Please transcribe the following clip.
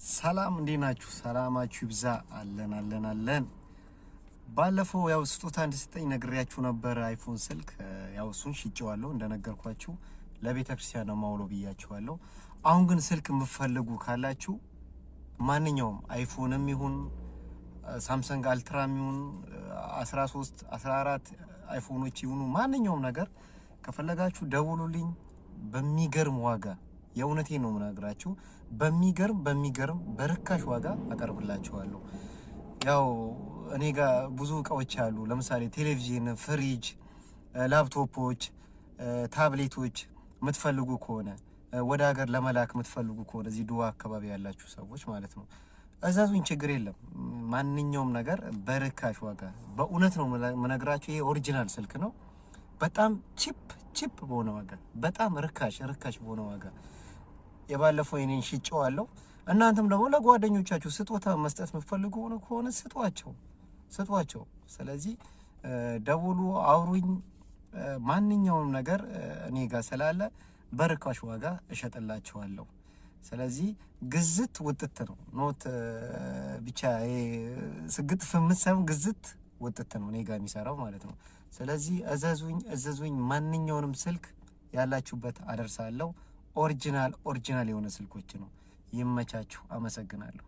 ሰላም እንዴት ናችሁ? ሰላማችሁ ይብዛ። አለን ባለፈው ያው ስጦታ እንድሰጠኝ ነግሬያችሁ ነበር። አይፎን ስልክ ያው እሱን ሽጬዋለሁ እንደነገርኳችሁ ለቤተ ክርስቲያን ነው ማውለው ብያችኋለሁ። አሁን ግን ስልክ የምትፈልጉ ካላችሁ ማንኛውም አይፎንም ይሁን ሳምሰንግ አልትራም ይሁን 13 14 አይፎኖች ይሁኑ ማንኛውም ነገር ከፈለጋችሁ ደውሉልኝ። በሚገርም ዋጋ የእውነቴን ነው የምነግራችሁ። በሚገርም በርካሽ ዋጋ አቀርብላችኋለሁ። ያው እኔ ጋር ብዙ እቃዎች አሉ። ለምሳሌ ቴሌቪዥን፣ ፍሪጅ፣ ላፕቶፖች፣ ታብሌቶች የምትፈልጉ ከሆነ ወደ ሀገር ለመላክ የምትፈልጉ ከሆነ እዚህ ዱባ አካባቢ ያላችሁ ሰዎች ማለት ነው እዛዙኝ፣ ችግር የለም። ማንኛውም ነገር በርካሽ ዋጋ በእውነት ነው የምነግራችሁ። ይሄ ኦሪጂናል ስልክ ነው። በጣም ቺፕ በሆነ ዋጋ፣ በጣም ርካሽ በሆነ ዋጋ የባለፈው የኔን ሽጬዋለሁ። እናንተም ደግሞ ለጓደኞቻችሁ ስጦታ መስጠት የምትፈልጉ ከሆነ ስጧቸው። ስለዚህ ደውሉ፣ አውሩኝ። ማንኛውም ነገር እኔ ጋር ስላለ በርካሽ ዋጋ እሸጥላችኋለሁ። ስለዚህ ግዝት ውጥት ነው ኖት ብቻ ስግጥ ፍምሰም ግዝት ውጥት ነው እኔ ጋር የሚሰራው ማለት ነው። ስለዚህ እዘዙኝ። ማንኛውንም ስልክ ያላችሁበት አደርሳለሁ። ኦሪጂናል የሆነ ስልኮች ነው። ይመቻችሁ። አመሰግናለሁ።